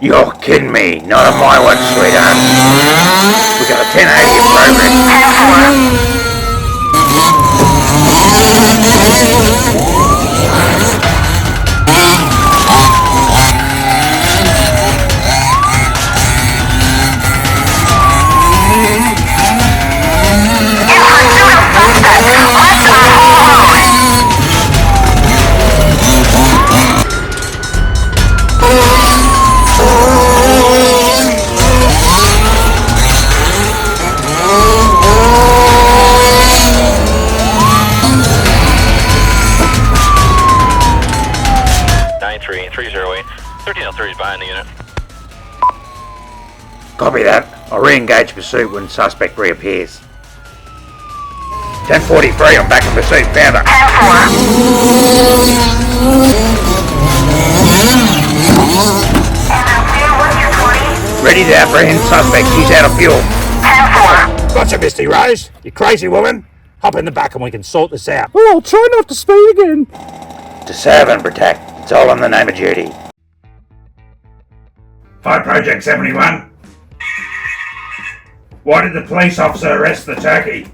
You're kidding me. Not on my watch, sweetheart. We got a 1080 in progress. Copy that. I'll re-engage pursuit when suspect reappears. 10:43, I'm back in pursuit. Found her. Ready to apprehend suspect. She's out of fuel. Gotcha, Misty Rose. You crazy woman. Hop in the back and we can sort this out. Oh, I'll try not to speed again. To serve and protect. It's all on the name of duty. 5 Project 71. Why did the police officer arrest the turkey?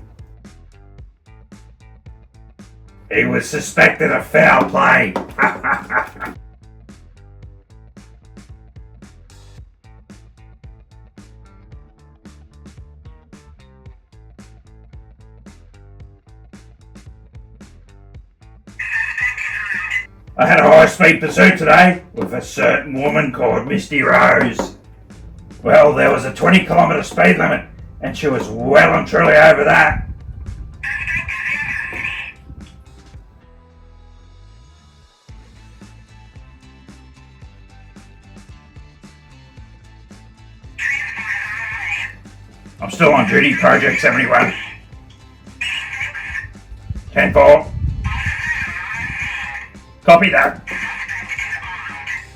He was suspected of foul play. I had a high-speed pursuit today with a certain woman called Misty Rose. Well, there was a 20-kilometre speed limit and she was well and truly over that. I'm still on duty, Project 71. 10-4. Copy that.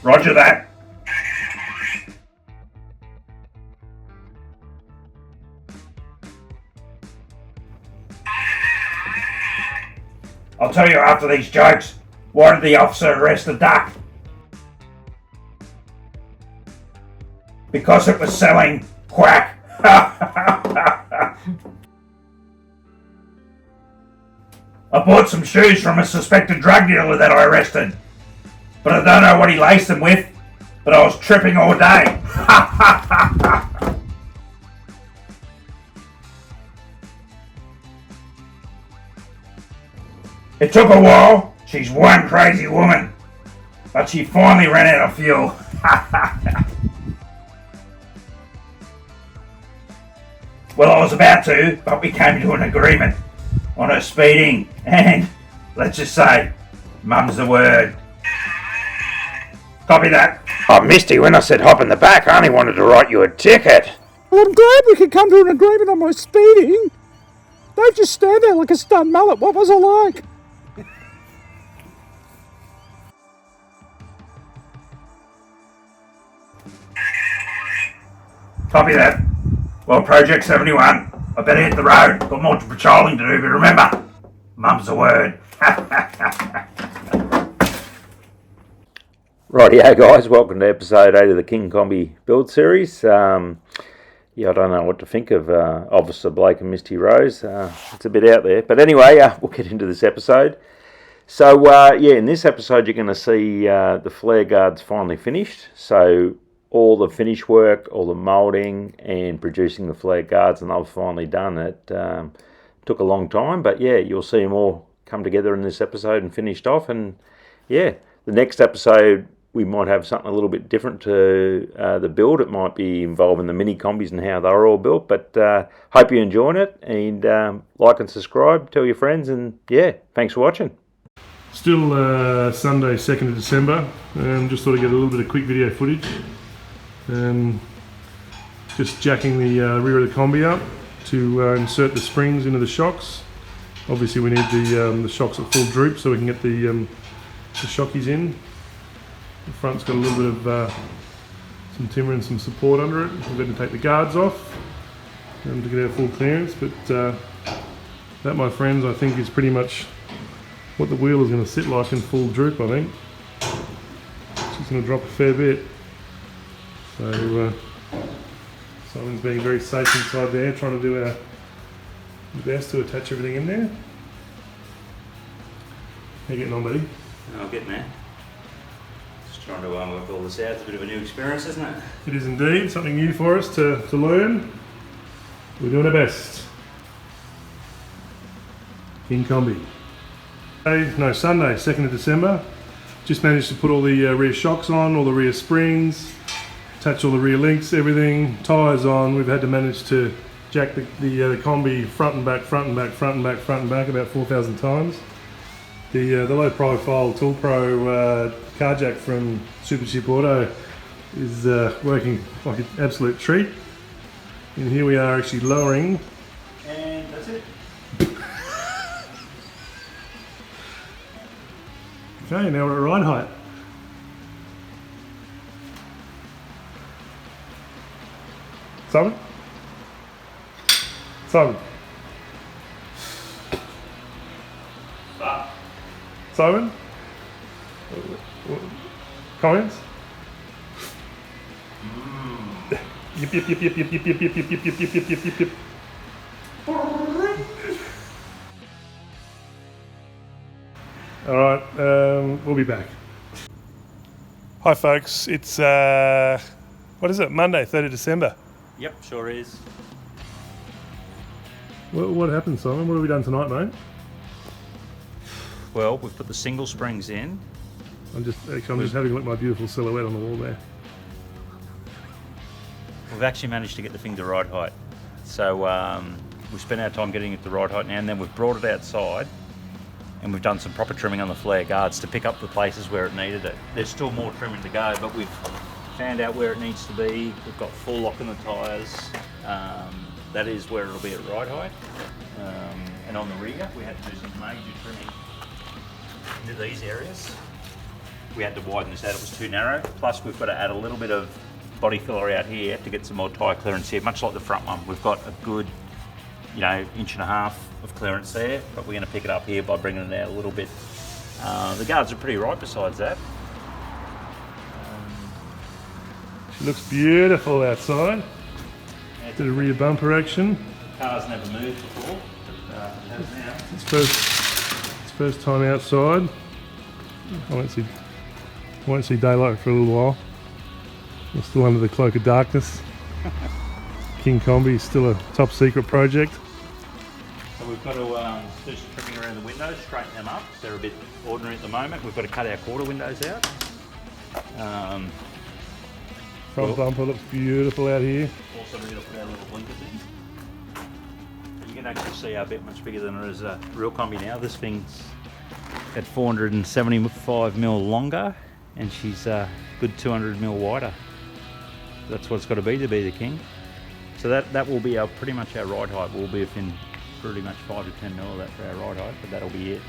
Roger that. I'll tell you after these jokes. Why did the officer arrest the duck? Because it was selling quack. I bought some shoes from a suspected drug dealer that I arrested. But I don't know what he laced them with. But I was tripping all day. It took a while. She's one crazy woman. But she finally ran out of fuel. Well, I was about to, but we came to an agreement on her speeding, and let's just say, mum's the word. Copy that. Oh, Misty, when I said hop in the back, I only wanted to write you a ticket. Well, I'm glad we could come to an agreement on my speeding. Don't just stand there like a stunned mullet. What was I like? Copy that. Well, Project 71, I better hit the road. Got more patrolling to do, but remember, mum's the word. Rightio guys, welcome to episode 8 of the Kingkombi build series. Yeah, I don't know what to think of Officer Blake and Misty Rose. It's a bit out there. But anyway, we'll get into this episode. So, yeah, in this episode you're going to see the flare guards finally finished. So, all the finish work, all the moulding and producing the flare guards, and they've finally done it. Took a long time, but yeah, you'll see them all come together in this episode and finished off. And yeah, the next episode we might have something a little bit different to the build. It might be involving the mini combis and how they're all built, but hope you're enjoying it, and like and subscribe, tell your friends, and yeah, thanks for watching. Still Sunday 2nd of December, just thought I'd get a little bit of quick video footage. Just jacking the rear of the Kombi up to insert the springs into the shocks. Obviously we need the shocks at full droop so we can get the shockies in. The front's got a little bit of some timber and some support under it. We're going to take the guards off to get our full clearance, but that, my friends, I think is pretty much what the wheel is going to sit like in full droop, I think. she's going to drop a fair bit. So Simon's being very safe inside there, trying to do our best to attach everything in there. How you getting on, buddy? I'm getting there. Just trying to work all this out. It's a bit of a new experience, isn't it? It is indeed something new for us to learn. We're doing our best. Kingkombi. Sunday, 2nd of December. Just managed to put all the rear shocks on, all the rear springs, attach all the rear links, everything, tyres on. We've had to manage to jack the Kombi front and back, front and back, front and back, front and back about 4,000 times. The low profile Tool Pro car jack from Supership Auto is working like an absolute treat. And here we are actually lowering. And that's it. Okay, now we're at ride height. Simon? Simon? Simon? Comments? Yip, yip, yip, yip, yip, yip, yip, yip, yip, yip, yip, yip, yip, yip, yip. Alright, we'll be back. Hi folks, it's, what is it, Monday, 3rd of December. Yep, sure is. What happened, Simon? What have we done tonight, mate? Well, we've put the single springs in. I'm just having a look at my beautiful silhouette on the wall there. We've actually managed to get the thing to ride height. So we spent our time getting it to ride height now, and then we've brought it outside and we've done some proper trimming on the flare guards to pick up the places where it needed it. There's still more trimming to go, but we've found out where it needs to be. We've got full lock in the tyres. That is where it'll be at ride height. And on the rear, we had to do some major trimming into these areas. We had to widen this out, it was too narrow. Plus we've got to add a little bit of body filler out here to get some more tyre clearance here, much like the front one. We've got a good, 1.5 inches of clearance there, but we're going to pick it up here by bringing it out a little bit. The guards are pretty right besides that. She looks beautiful outside. Bit of rear bumper action. The car's never moved before, but it has now. It's first time outside. I won't see daylight for a little while. We're still under the cloak of darkness. Kingkombi is still a top secret project. So we've got to do some trimming around the windows, straighten them up. They're a bit ordinary at the moment. We've got to cut our quarter windows out. Front bumper looks beautiful out here. Also we're going to put our little blinkers in. You can actually see how bit much bigger than it is a real Kombi now. This thing's at 475mm longer, and she's a good 200mm wider. That's what it's got to be the King. So that will be pretty much our ride height. We'll be within pretty much 5 to 10 mil of that for our ride height, but that'll be it.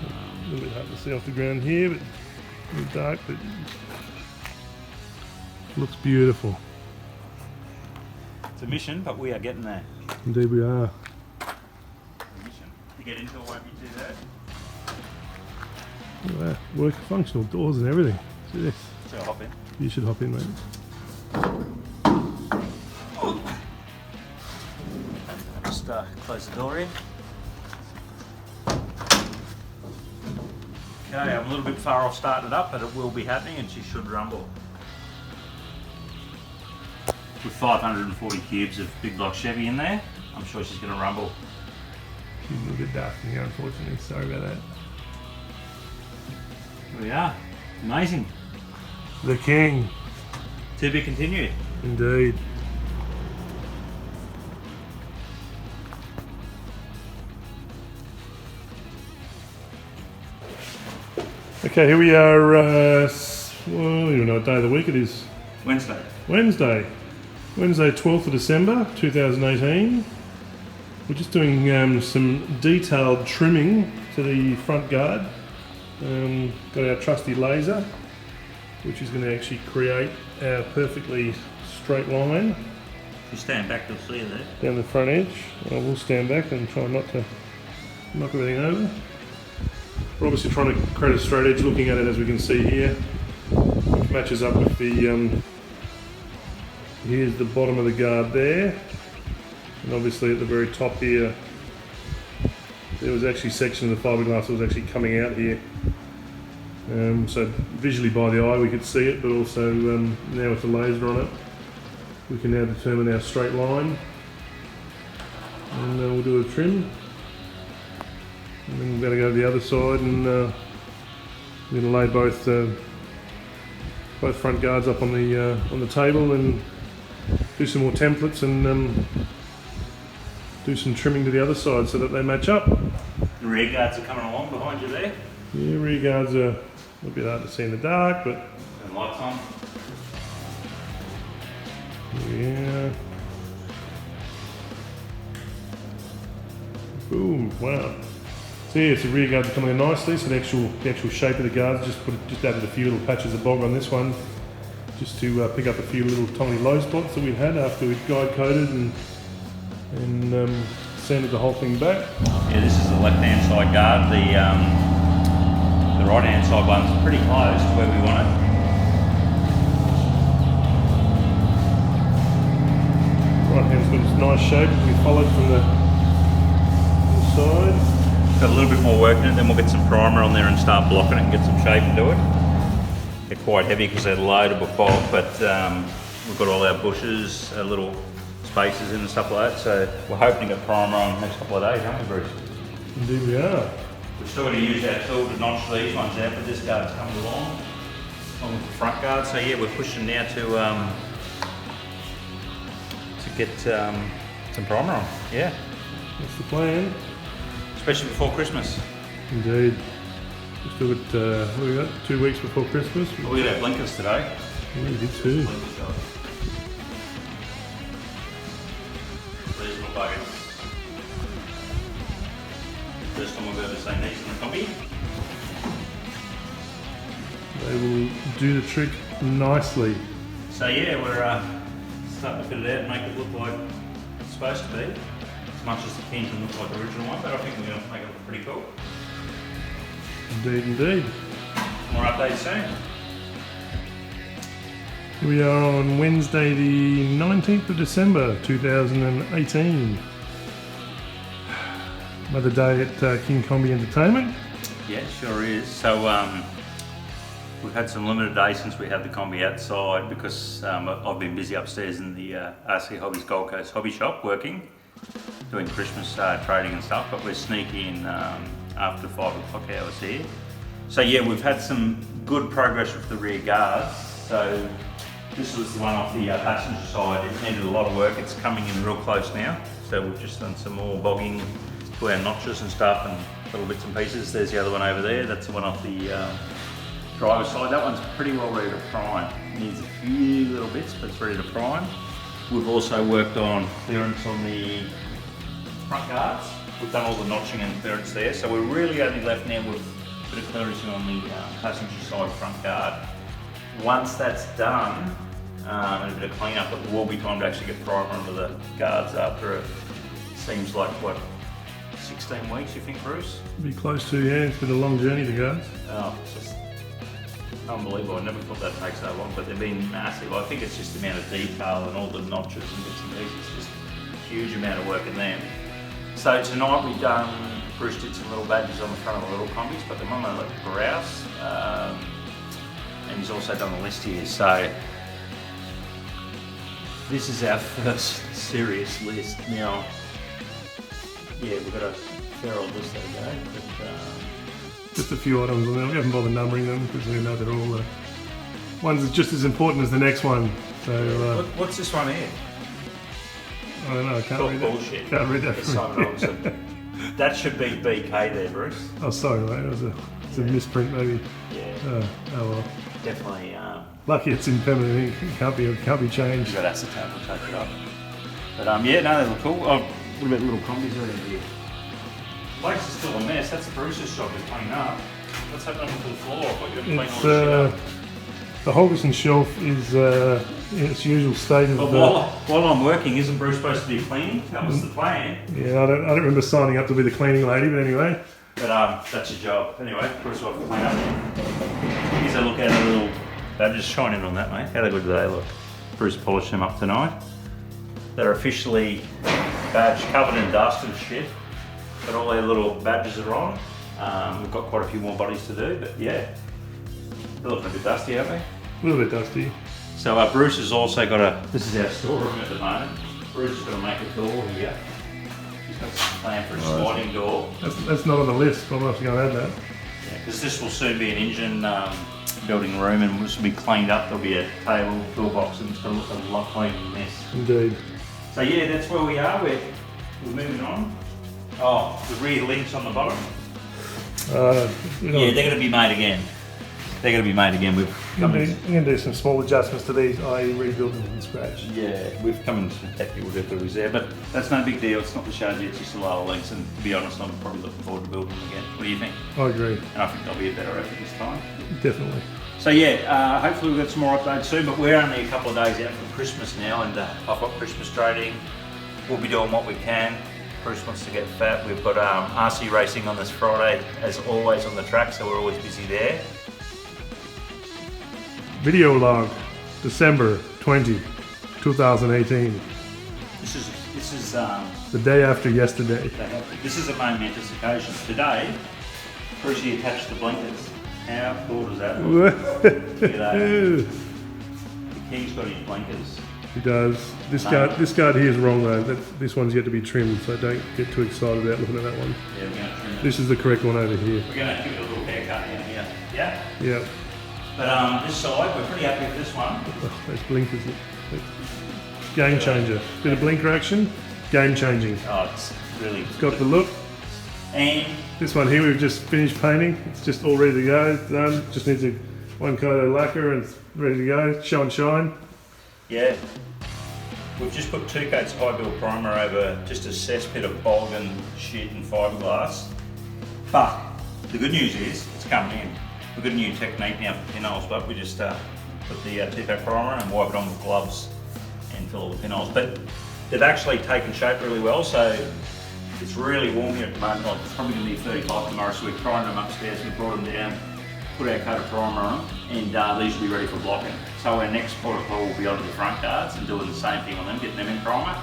A little bit hard to see off the ground here, but a little dark, but looks beautiful. It's a mission, but we are getting there. Indeed we are. A mission. To get into it won't be too bad. Look at that. Work functional doors and everything. See this? So I'll hop in. You should hop in, mate. Just close the door in. Okay, I'm a little bit far off starting it up, but it will be happening and she should rumble. With 540 cubes of big block Chevy in there, I'm sure she's going to rumble. She's a little bit dark in here, unfortunately. Sorry about that. Here we are. Amazing. The King. To be continued. Indeed. Okay, here we are. Well, you don't know what day of the week it is. Wednesday. Wednesday, 12th of December 2018. We're just doing some detailed trimming to the front guard. Got our trusty laser, which is going to actually create our perfectly straight line. If you stand back, you'll see it there. Down the front edge. I will stand back and try not to knock everything over. We're obviously trying to create a straight edge looking at it, as we can see here. matches up with the, here's the bottom of the guard there, and obviously at the very top here, there was actually a section of the fiberglass that was actually coming out here. So visually by the eye we could see it, but also now with the laser on it, we can now determine our straight line. And we'll do a trim. And then we're going to go to the other side, and we're going to lay both front guards up on the table and do some more templates and do some trimming to the other side so that they match up. The rear guards are coming along behind you there. Yeah, rear guards are a little bit hard to see in the dark, but And lights on. yeah. Boom! Wow. So yeah, so rear guards are coming in nicely. So the actual shape of the guards, just added a few little patches of bog on this one, just to pick up a few little tiny low spots that we've had after we've guide coated and sanded the whole thing back. Yeah, this is the left-hand side guard. The right-hand side one's pretty close to where we want it. Right hand's got this nice shape that we followed from the side. Got a little bit more work in it, then we'll get some primer on there and start blocking it and get some shape into it. They're quite heavy because they're loaded with bog, but we've got all our bushes, our little spaces in and stuff like that, so we're hoping to get primer on the next couple of days, aren't we, Bruce? Indeed we are. We're still going to use our tool to notch these ones out, but this guard's coming along with the front guard, so yeah, we're pushing now to get some primer on, yeah. That's the plan. Especially before Christmas. Indeed. We've still got, what we got? 2 weeks before Christmas. We got our blinkers today. Yeah, we did too. These little buggers. First time we've ever seen these in the Kombi. They will do the trick nicely. So yeah, we're starting to fit it out and make it look like it's supposed to be. As much as the Kingkombi looks like the original one, but I think we're going to make it look pretty cool. Indeed, indeed. More updates soon. We are on Wednesday the 19th of December 2018. Another day at Kingkombi Entertainment. Yeah, sure is. So we've had some limited days since we had the Kombi outside because I've been busy upstairs in the RC Hobbies Gold Coast Hobby Shop working, doing Christmas trading and stuff, but we're sneaking in after 5 o'clock hours here. So yeah, we've had some good progress with the rear guards. So this was the one off the passenger side. It needed a lot of work. It's coming in real close now. So we've just done some more bogging to our notches and stuff and little bits and pieces. There's the other one over there. That's the one off the driver's side. That one's pretty well ready to prime. Needs a few little bits, but it's ready to prime. We've also worked on clearance on the front guards. We've done all the notching and clearance there, so we're really only left now with a bit of clearance on the passenger side front guard. Once that's done, and a bit of clean up, it will be time to actually get primer onto the guards after it seems like, what, 16 weeks you think, Bruce? Be close to, yeah, it's been a long journey to go. Oh, it's just unbelievable. I never thought that takes so long, but they've been massive. I think it's just the amount of detail and all the notches and bits and pieces. It's just a huge amount of work in them. So tonight we've done, Bruce did some little badges on the front of the little Kombis, but them on the grouse. And he's also done a list here. So this is our first serious list. Now, yeah, we've got a fair old list there, but Just a few items on there. We haven't bothered numbering them because we know they're all ones that's just as important as the next one. So what's this one here? I don't know. I can't read bullshit. that. Can't read that. It's Simon Robinson. That should be BK there, Bruce. Oh, sorry, mate. It's a misprint, maybe. Yeah. Oh well. Definitely. Lucky it's in permanent ink. It can't be changed. You've got acetone, we'll take it up. But yeah, no, they look cool. Oh, what about the little Kombis around here? The place is still a mess. That's Bruce's job to clean up. What's happening to the floor? I thought you were clean all this shit up. The Holgerson shelf is in its usual state of. But while I'm working, isn't Bruce supposed to be cleaning? That was the plan. Yeah, I don't remember signing up to be the cleaning lady, but anyway. But that's your job. Anyway, Bruce will have to clean up. Here's a look at a little They're just shining on that, mate. How good do they look? Bruce polished them up tonight. They're officially badged, covered in dust and shit, but all their little badges are on. We've got quite a few more bodies to do, but yeah, they're looking a bit dusty, aren't they? A little bit dusty. So Bruce has also got this is our storeroom at the moment. Bruce is going to make a door here. He's got some plan for a sliding door. That's not on the list, but I'm not going to add that. Yeah, because this will soon be an engine building room, and this will be cleaned up. There'll be a table, toolbox, and it's going to look a lot cleaner than this. Indeed. So yeah, that's where we are. We're moving on. Oh, the rear links on the bottom. Yeah, they're going to be made again. They're going to be made again. I'm going to do some small adjustments to these, i.e. rebuild them from scratch. Yeah, we've come into technical difficulties there, but that's no big deal. It's not the Sharjah, it's just the lower links, and to be honest, I'm probably looking forward to building them again. What do you think? I agree. And I think there'll be a better effort this time. Definitely. So yeah, hopefully we'll get some more updates soon, but we're only a couple of days out from Christmas now, and I've got Christmas trading. We'll be doing what we can. Bruce wants to get fat. We've got RC racing on this Friday, as always on the track, so we're always busy there. Video log, December 20, 2018. This is the day after yesterday. This is a momentous occasion. Today, Brucey attached the blinkers. How cool is that? Look at that. The King's got his blinkers. He does. This guard here is wrong though. This one's yet to be trimmed, so don't get too excited about looking at that one. Yeah, we're going to trim it. This is the correct one over here. We're going to give it a little haircut down here. Yeah? Yeah. But this side, we're pretty happy with this one. Oh, those blinkers. Game changer. Bit of blinker action, game changing. Oh, it's really... It's got the look. And this one here we've just finished painting. It's just all ready to go. It's done. Just needs one coat of lacquer and it's ready to go. Show and shine. yeah, we've just put 2 coats of high build primer over just a cesspit of bog and shit and fiberglass. But the good news is it's coming in. We've got a new technique now for pinholes, but we just put the 2-coat primer and wipe it on with gloves and fill all the pinholes. But they've actually taken shape really well, so it's really warm here at the moment. Like it's probably going to be 35 tomorrow, so we're trying them upstairs. We brought them down, put our coat of primer on, and these will be ready for blocking. So our next protocol will be onto the front guards and doing the same thing on them, getting them in primer.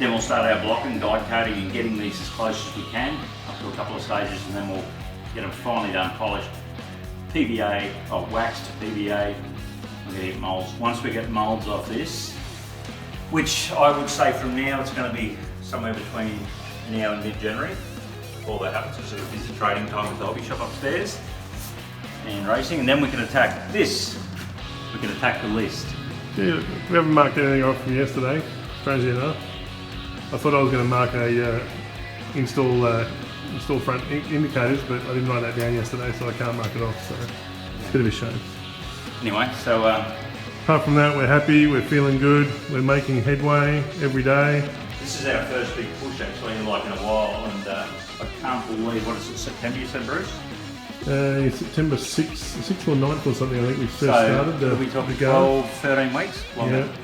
Then we'll start our blocking, guide coating, and getting these as close as we can, up to a couple of stages, and then we'll get them finally done, polished. PVA, or waxed PVA, we're going to get moulds. Once we get moulds off this, which I would say from now it's going to be somewhere between now and mid-January. All that happens is a busy trading time with the hobby shop upstairs and racing, and then we can attack this. We can attack the list. Yeah, we haven't marked anything off from yesterday, strangely enough. I thought I was going to mark a install front indicators, but I didn't write that down yesterday, so I can't mark it off, so it's a bit of a shame. Anyway, so apart from that, we're happy, we're feeling good, we're making headway every day. this is our first big push actually in a while, and I can't believe, what is it, September you said, Bruce? September 6th or 9th or something, I think we first started. We talked the guard. 12, 13 weeks longer. Yeah.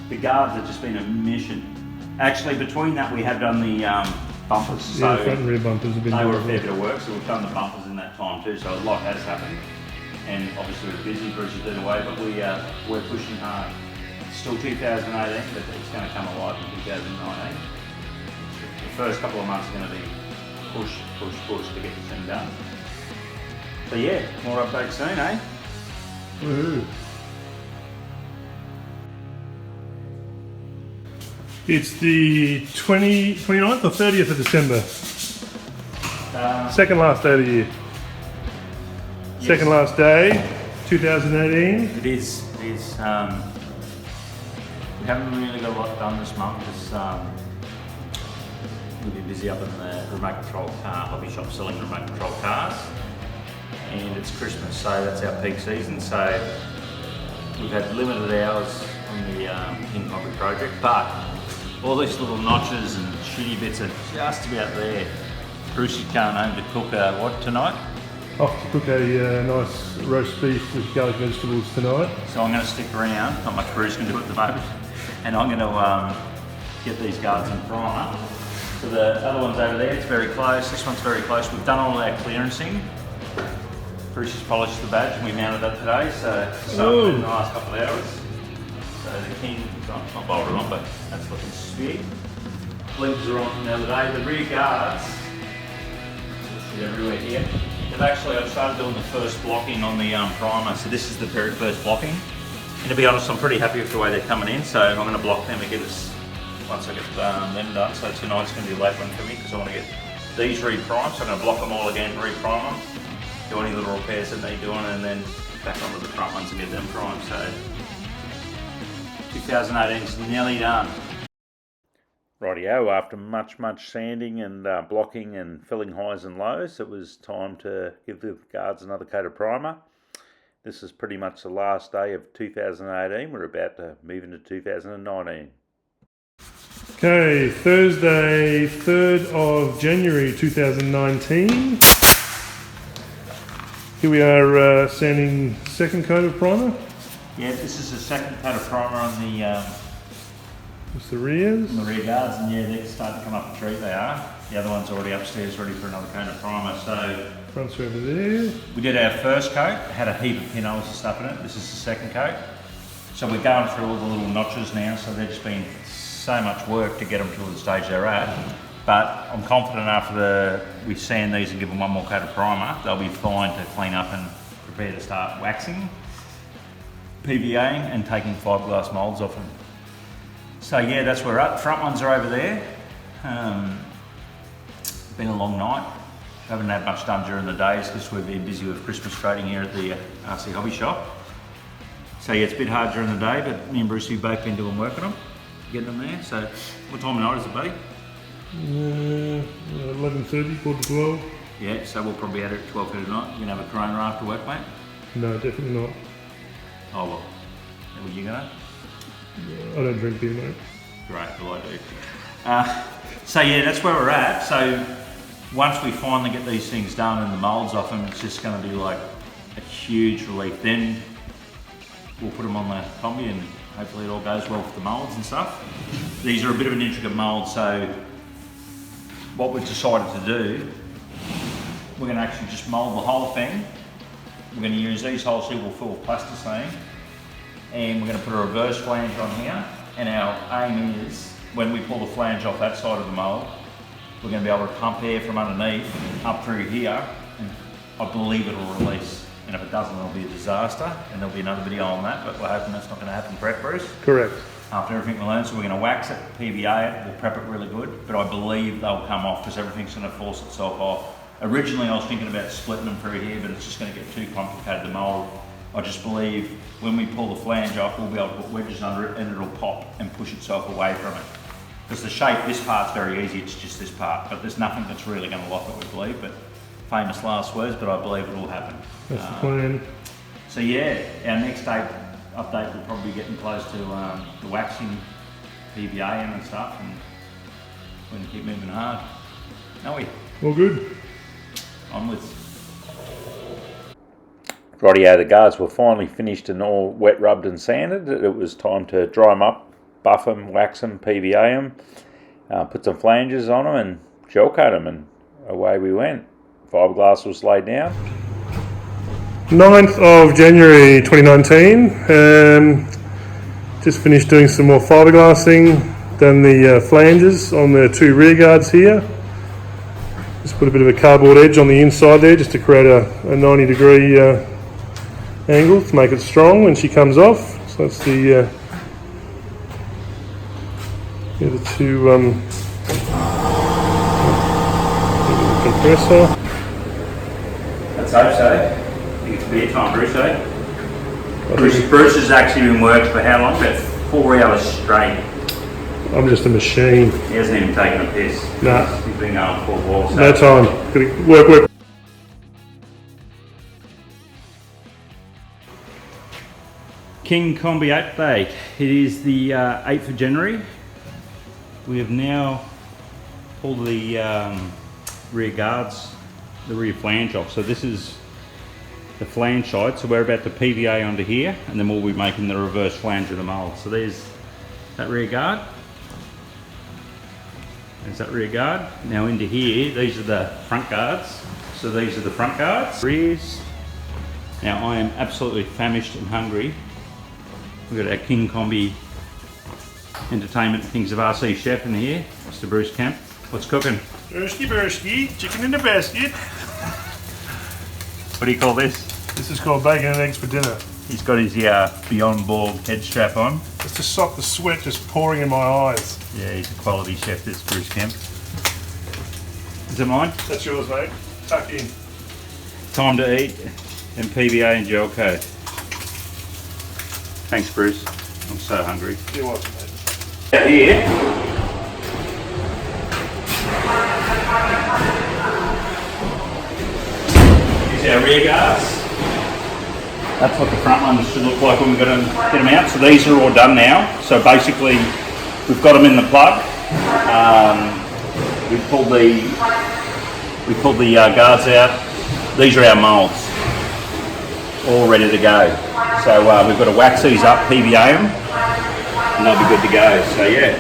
The guards have just been a mission. Actually, between that we have done the bumpers. So Yeah, front and rear bumpers have been they were a done fair as bit of work, so we've done the bumpers in that time too, so a lot has happened. And obviously we're busy, Bruce is doing away, but we're pushing hard. It's still 2018, but it's going to come alive in 2019. The first couple of months are going to be push to get this thing done. So yeah, more updates soon, eh? Woohoo. It's the 29th or 30th of December. Second last day of the year. Yes. Second last day, 2018. It is. We haven't really got a lot done this month because we'll be busy up in the remote control car hobby shop selling remote control cars. And it's Christmas, so that's our peak season. So we've had limited hours on the Kingkombi project, but all these little notches and shitty bits are just about there. Bruce is going home to cook what tonight? Off to cook a nice roast beef with garlic vegetables tonight. So I'm going to stick around, not much Bruce can do at the moment, and I'm going to get these guards in primer. So the other one's over there, it's very close, this one's very close. We've done all our clearancing. Bruce has polished the badge and we mounted that today, so started in the last couple of hours. So the King, it's not bolted on, but that's looking sweet. Blinkers are on from the other day. The rear guards, everywhere here. I've started doing the first blocking on the primer, so this is the very first blocking. And to be honest, I'm pretty happy with the way they're coming in, so I'm going to block them again once I get them done. So tonight's going to be a late one for me because I want to get these re-primed, so I'm going to block them all again, re-prime them, do any little repairs that need doing, and then back onto the front ones and get them primed. So 2018 is nearly done. Rightio, after much sanding and blocking and filling highs and lows, it was time to give the guards another coat of primer. This is pretty much the last day of 2018. We're about to move into 2019. Okay, Thursday, 3rd of January 2019. Here we are sanding second coat of primer. Yeah, this is the second coat of primer on the Just the rears. the rear guards, and yeah, they're starting to come up the tree, they are. The other one's already upstairs ready for another coat of primer. So Fronts are over there. we did our first coat, had a heap of pinholes and stuff in it. This is the second coat. So we're going through all the little notches now, so they've just been so much work to get them to the stage they're at. But I'm confident after we sand these and give them one more coat of primer, they'll be fine to clean up and prepare to start waxing, PVAing and taking fiberglass moulds off them. So yeah, that's where we're at. Front ones are over there. Been a long night. Haven't had much done during the days because we've been busy with Christmas trading here at the RC Hobby Shop. So yeah, it's a bit hard during the day, but me and Bruce have both been doing work on them, getting them there. So what time of night is it, buddy? 11:30, quarter to 12. Yeah, so we'll probably out at 12:30 tonight. You gonna have a Corona after work, mate? No, definitely not. Oh well. Are you gonna? I don't drink beer, mate. Great, well I do. So yeah, that's where we're at. So once we finally get these things done and the moulds off them, it's just going to be like a huge relief. Then we'll put them on the Kombi and hopefully it all goes well with the moulds and stuff. These are a bit of an intricate mould, so what we've decided to do, we're going to actually just mould the whole thing. We're going to use these holes here, we'll fill with plasticine, and we're going to put a reverse flange on here, and our aim is when we pull the flange off that side of the mould, we're going to be able to pump air from underneath up through here, and I believe it'll release. And if it doesn't, it'll be a disaster, and there'll be another video on that, but we're hoping that's not going to happen, correct, Bruce? Correct. After everything we learn, so we're going to wax it, PVA it, we'll prep it really good, but I believe they'll come off because everything's going to force itself off. Originally I was thinking about splitting them through here, but it's just going to get too complicated to mould. I just believe when we pull the flange off, we'll be able to put wedges under it and it'll pop and push itself away from it. Because the shape, this part's very easy, it's just this part, but there's nothing that's really going to lock it, we believe, but famous last words, but I believe it will happen. That's the plan. So yeah, our next update will probably be getting close to the waxing, PVAing and stuff, and we're going to keep moving hard. Are we? All good. Onwards. Rightio, the guards were finally finished and all wet rubbed and sanded. It was time to dry them up, buff them, wax them, PVA them, put some flanges on them and gel coat them, and away we went. Fiberglass was laid down. 9th of January 2019. Just finished doing some more fiberglassing, done the flanges on the two rear guards here. Just put a bit of a cardboard edge on the inside there just to create a 90-degree angle to make it strong when she comes off. So that's the two compressor. Let's hope so. I think it's beer time, Bruce, eh? Bruce has actually been working for how long? About 4 hours straight. I'm just a machine. He hasn't even taken a piss. Nah. He's been going for walks. No time. Gotta work. Kingkombi update. It is the 8th of January. We have now pulled the rear guards, the rear flange off. So this is the flange side. So we're about to PVA onto here, and then we'll be making the reverse flange of the mould. So there's that rear guard. There's that rear guard. Now into here, these are the front guards. So these are the front guards. Rears, Now I am absolutely famished and hungry. We've got our Kingkombi Entertainment Things of RC chef in here, Mr. Bruce Kemp. What's cooking? Bursky, chicken in the basket. What do you call this? This is called bacon and eggs for dinner. He's got his Beyond Bald head strap on. Just to stop the sweat just pouring in my eyes. Yeah, he's a quality chef, this Bruce Kemp. Is it mine? That's yours, mate. Tuck in. Time to eat, and PBA and Gelco. Thanks, Bruce. I'm so hungry. You're welcome, mate. Out here, is our rear guards. That's what the front ones should look like when we get them out. So these are all done now. So basically, we've got them in the plug. We pulled the guards out. These are our moulds, all ready to go. So we've got to wax these up, PVA them, and they'll be good to go. So yeah.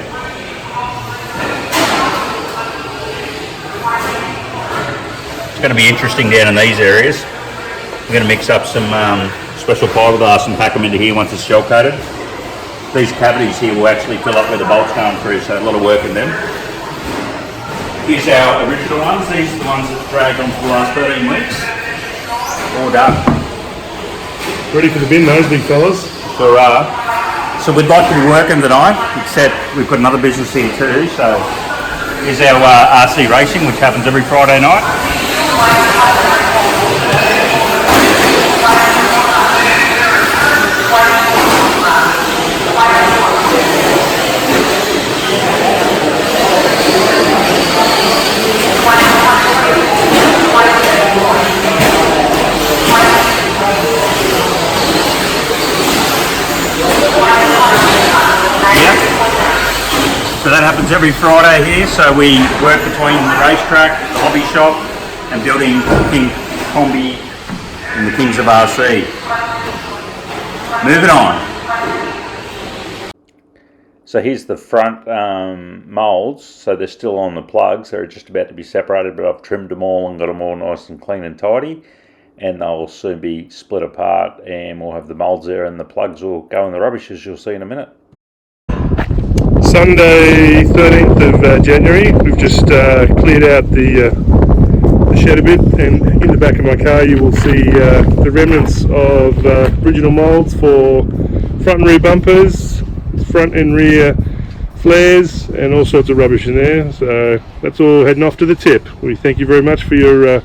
It's going to be interesting down in these areas. We're going to mix up some special fiberglass and pack them into here once it's gel coated. These cavities here will actually fill up where the bolts going through, so a lot of work in them. Here's our original ones. These are the ones that dragged on for the last 13 weeks. All done. Ready for the bin, those big fellas. Sure are. So we'd like to be working tonight, except we've got another business here too. So here's our RC racing, which happens every Friday night. So that happens every Friday here. So we work between the racetrack, the hobby shop, and building Kingkombi and the Kings of RC. Moving on. So here's the front moulds. So they're still on the plugs. They're just about to be separated, but I've trimmed them all and got them all nice and clean and tidy. And they'll soon be split apart, and we'll have the moulds there, and the plugs will go in the rubbish, as you'll see in a minute. Sunday 13th of January, we've just cleared out the shed a bit, and in the back of my car you will see the remnants of original moulds for front and rear bumpers, front and rear flares, and all sorts of rubbish in there. So that's all heading off to the tip. We thank you very much for your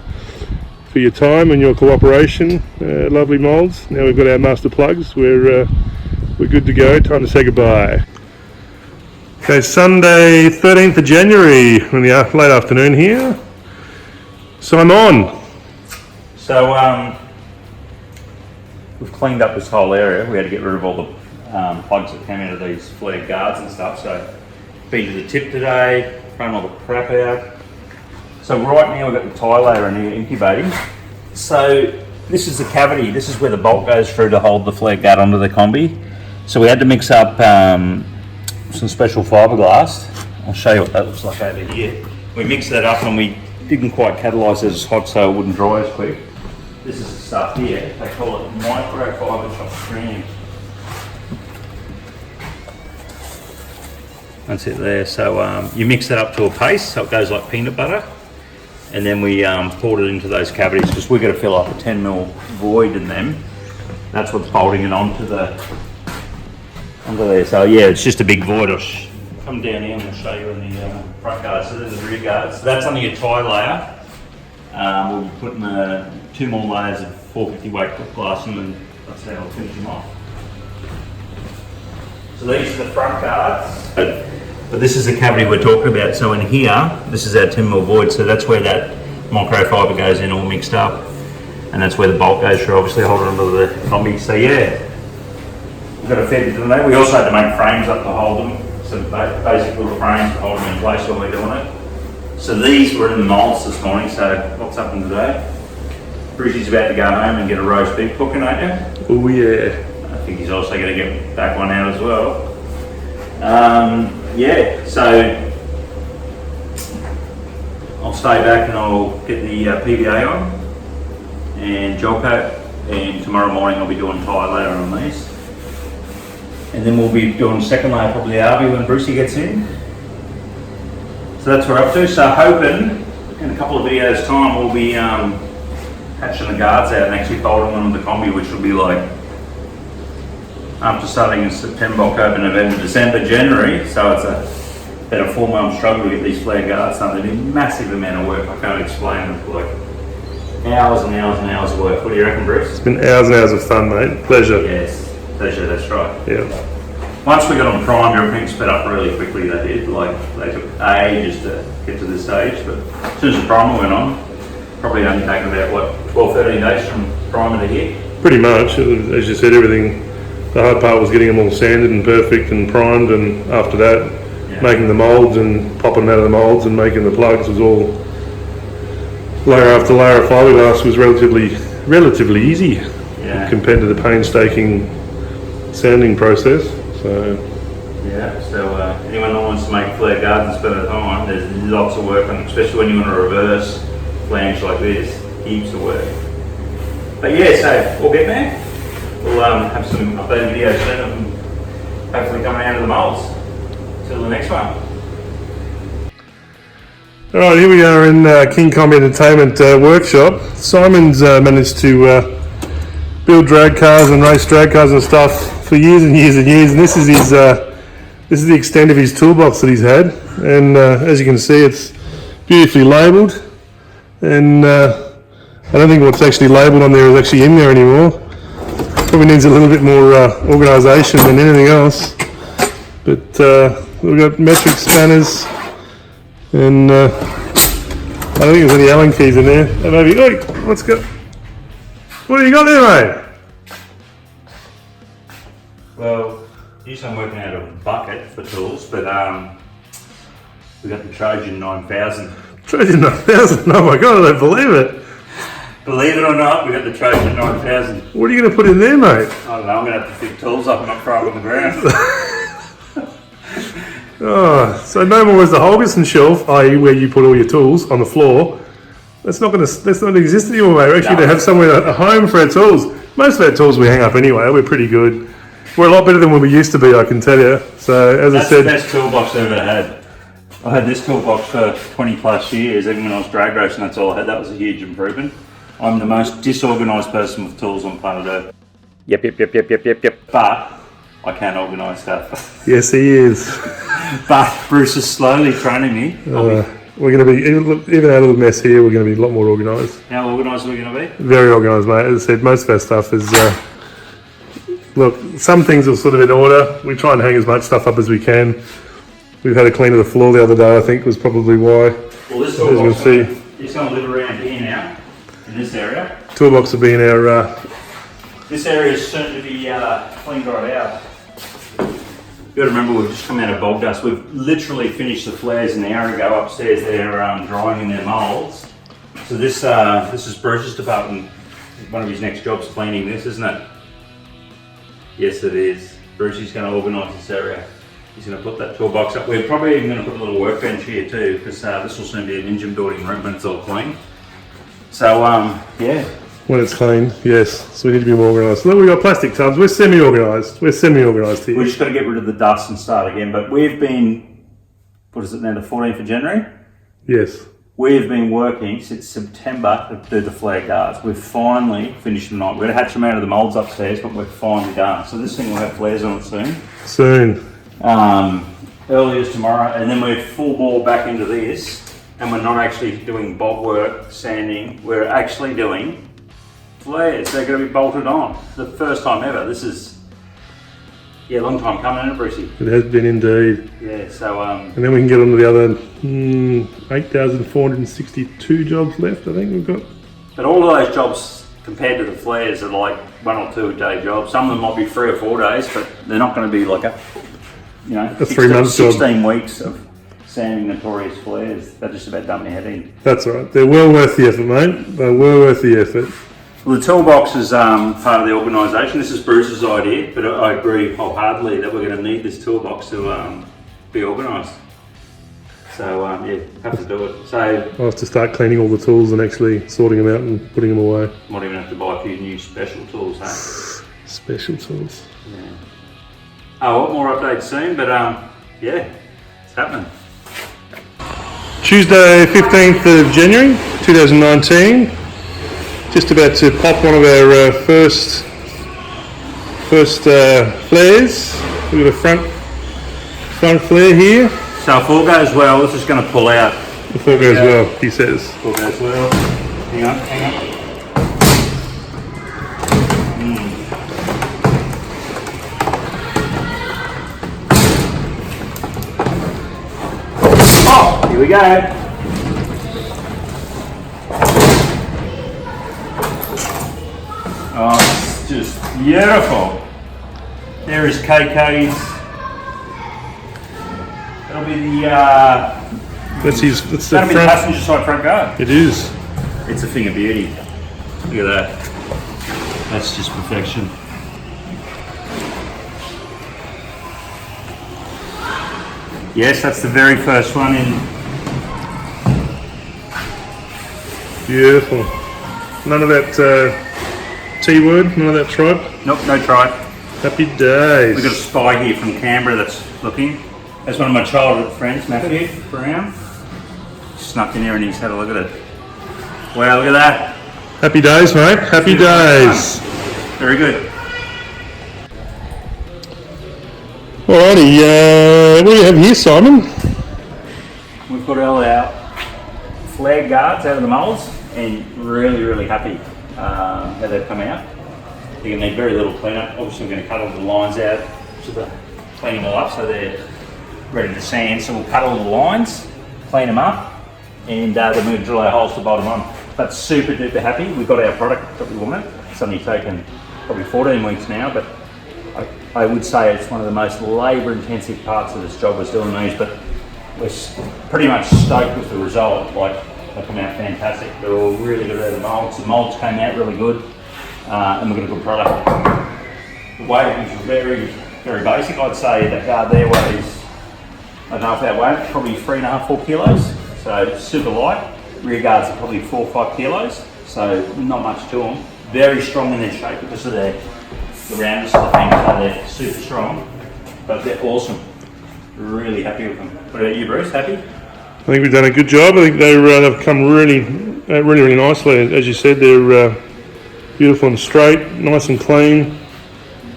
time and your cooperation. Lovely moulds. Now we've got our master plugs. We're good to go. Time to say goodbye. Okay, Sunday 13th of January, in the late afternoon here. So I'm on. So we've cleaned up this whole area. We had to get rid of all the plugs that came out of these flared guards and stuff. So been to the tip today, thrown all the crap out. So right now we've got the tyre layer in here incubating. So this is the cavity. This is where the bolt goes through to hold the flare guard onto the Kombi. So we had to mix up some special fiberglass. I'll show you what that looks like over here. We mixed that up and we didn't quite catalyse it as hot so it wouldn't dry as quick. This is the stuff here. They call it microfiber shop stream. That's it there. So you mix that up to a paste so it goes like peanut butter. And then we poured it into those cavities because we've got to fill up a 10mm void in them. That's what's bolting it onto there. So yeah, it's just a big void. I'll come down here and we'll show you in the front guards. So there's the rear guards. So that's only a tie layer. We'll be putting 2 more layers of 450 weight clip glass in, and that's how we'll finish them off. So these are the front guards. But this is the cavity we're talking about. So in here, this is our 10mm void. So that's where that microfiber goes in all mixed up. And that's where the bolt goes through, obviously holding onto the Kombi. So yeah, we've got a fair bit of that. We also had to make frames up to hold them. Some basic little frames to hold them in place while we're doing it. So these were in the moulds this morning. So what's happened today? Brucey's about to go home and get a roast beef cooking, aren't you? Oh yeah. I think he's also going to get back one out as well. Yeah, so I'll stay back and I'll get the PVA on and gel coat and tomorrow morning I'll be doing tyre layer on these. And then we'll be doing second layer probably Arby when Brucey gets in. So that's what we're up to. So hoping in a couple of videos time we'll be hatching the guards out and actually bolting them on the Kombi, which will be like after starting in September, October, November, December, January. So it's about a 4-month struggle to get these flare guards done. They do a massive amount of work. I can't explain it. Like hours and hours and hours of work. What do you reckon, Bruce? It's been hours and hours of fun, mate. Pleasure. Yes, pleasure. That's right. Yeah. Once we got them primed, everything sped up really quickly. They did. Like they took ages to get to this stage, but as soon as the primer went on, probably only taken about what 12, 13 days from primer to here. Pretty much, as you said, everything. The hard part was getting them all sanded and perfect and primed, and after that, making the moulds and popping them out of the moulds and making the plugs was all layer after layer of fibreglass was relatively easy compared to the painstaking sanding process. So anyone that wants to make flare guards and spend the time, there's lots of work on it, especially when you want to reverse flange like this, heaps of work. But yeah, so we'll get there. We'll have some updated videos soon of them hopefully coming out of the moulds. Till the next one. Alright, here we are in Kingkombi Entertainment workshop. Simon's managed to build drag cars and race drag cars and stuff for years and years and years, and this is his this is the extent of his toolbox that he's had, and as you can see, it's beautifully labelled, and I don't think what's actually labelled on there is actually in there anymore. Probably needs a little bit more organisation than anything else, but we've got metric spanners, and I don't think there's any Allen keys in there. Oh, maybe, oi, what have you got there, mate? Well, usually I'm working out of a bucket for tools, but we got the Trojan 9000. Trojan 9000? Oh my god, I don't believe it. Believe it or not, we got the Trojan 9000. What are you going to put in there, mate? I don't know, I'm going to have to pick tools up and not throw them on the ground. Oh, so no more is the Holgerson shelf, i.e. where you put all your tools on the floor. That's not exist anymore, mate. We're actually going to have somewhere, a home for our tools. Most of our tools we hang up anyway. We're pretty good. We're a lot better than when we used to be, I can tell you. So as I said, that's the best toolbox I've ever had. I had this toolbox for 20 plus years. Even when I was drag racing, that's all I had. That was a huge improvement. I'm the most disorganised person with tools on planet Earth. Yep. But I can organise stuff. yes, he is. But Bruce is slowly training me. We're going to be, even out of the mess here, we're going to be a lot more organised. How organised are we going to be? Very organised, mate. As I said, most of our stuff is, look, some things are sort of in order. We try and hang as much stuff up as we can. We've had a clean of the floor the other day, I think was probably why. Well, this as you can see, it's going to live around here now, in this area. Toolbox will be in our... This area is soon to be cleaned right out. You've got to remember, we've just come out of bog dust. We've literally finished the flares an hour ago upstairs. They're drying in their moulds. So this is Bruce's department. One of his next jobs cleaning this, isn't it? Yes, it is. Bruce is going to organise this area. He's going to put that toolbox up. We're probably even going to put a little workbench here too, because this will soon be an engine building room when it's all clean. So yeah. When it's clean, yes. So we need to be more organised. Look, we've got plastic tubs. We're semi-organised. We're semi-organised here. We've just got to get rid of the dust and start again. But we've been, what is it now, the 14th of January? Yes. We've been working since September to do the flare guards. We've finally finished them tonight. We're going to hatch them out of the moulds upstairs, but we're finally done. So this thing will have flares on it soon. Early as tomorrow, and then we're full bore back into this, and we're not actually doing bog work, sanding. We're actually doing flares. They're going to be bolted on. The first time ever. This is, yeah, a long time coming, isn't it, Brucey? It has been indeed. Yeah, so... and then we can get on to the other 8,462 jobs left, I think we've got. But all of those jobs, compared to the flares, are like 1 or 2 day jobs. Some of them might be 3 or 4 days, but they're not going to be like a 3 month job. 16 weeks of sanding notorious flares. They're just about done my head in. That's right. They're well worth the effort, mate. They're well worth the effort. Well, the toolbox is part of the organisation. This is Bruce's idea, but I agree wholeheartedly that we're going to need this toolbox to be organised. So yeah, have to do it. So I'll have to start cleaning all the tools and actually sorting them out and putting them away. might even have to buy a few new special tools, huh? Special tools. Yeah. Oh, what more updates soon, but yeah, it's happening. Tuesday, 15th of January 2019. Just about to pop one of our first flares. We've got a front flare here. So if all goes well, this is going to pull out. If all goes well, he says. If all goes well. Hang on. Oh, here we go. Oh, it's just beautiful. There is KK's. That'll be the That's the that'll be the front. passenger side front guard. It is. It's a thing of beauty. Look at that. That's just perfection. Yes, that's the very first one in. Beautiful. None of that T word, none of that tripe. Nope, no tripe. Happy days. We've got a spy here from Canberra that's looking. That's one of my childhood friends, Matthew Brown. Snuck in there and he's had a look at it. Wow, look at that. Happy days, mate. Happy days. Very good. Alrighty, what do you have here, Simon? We've got all our flag guards out of the moulds and really happy how they've come out. They're going to need very little cleanup. Obviously we're going to cut all the lines out to clean them all up so they're ready to sand. So we'll cut all the lines, clean them up, and then we'll drill our holes to the bottom on. But super duper happy. We've got our product that we wanted. It's only taken probably 14 weeks now, but I would say it's one of the most labour intensive parts of this job was doing these, but we're pretty much stoked with the result. Like, they come out fantastic. They're all really good out of the moulds. The moulds came out really good, and we've got a good product. The weight is very basic. I'd say that guard there weighs, I don't know if that weight, probably 3.5, 4 kilos. So it's super light. Rear guards are probably 4 or 5 kilos. So not much to them. Very strong in their shape because of the roundness of the thing. So they're super strong, but they're awesome. Really happy with them. What about you, Bruce? Happy? I think we've done a good job. I think they've come really nicely. As you said, they're beautiful and straight, nice and clean.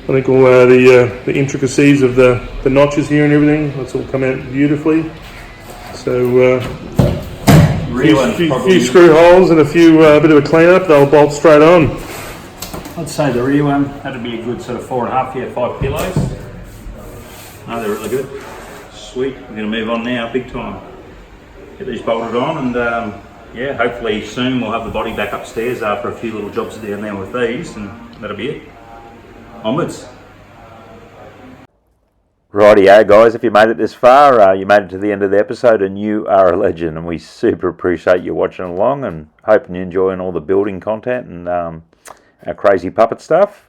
I think all the intricacies of the notches here and everything, that's all come out beautifully. So a few screw holes and a bit of a clean up, they'll bolt straight on. I'd say the rear one, that'd be a good sort of 4.5, 5 kilos. No, they're really good. Sweet. We're going to move on now, big time. Get these bolted on, and yeah, hopefully soon we'll have the body back upstairs after a few little jobs down there with these, and that'll be it. Onwards. Rightio, guys, if you made it this far, you made it to the end of the episode, and you are a legend, and we super appreciate you watching along and hoping you're enjoying all the building content and our crazy puppet stuff.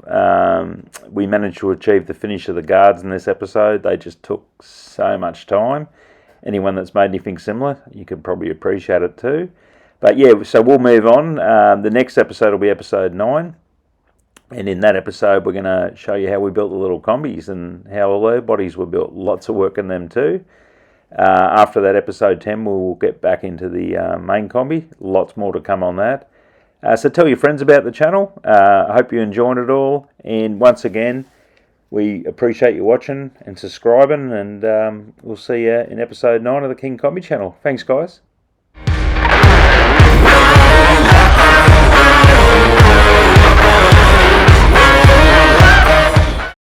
We managed to achieve the finish of the guards in this episode. They just took so much time. Anyone that's made anything similar, you can probably appreciate it too. But yeah, so we'll move on. The next episode will be episode 9. And in that episode, we're going to show you how we built the little kombis and how all their bodies were built. Lots of work in them too. After that, episode 10, we'll get back into the main Kombi. Lots more to come on that. So tell your friends about the channel. I hope you're enjoying it all. And once again, we appreciate you watching and subscribing. And we'll see you in episode 9 of the Kingkombi channel. Thanks, guys.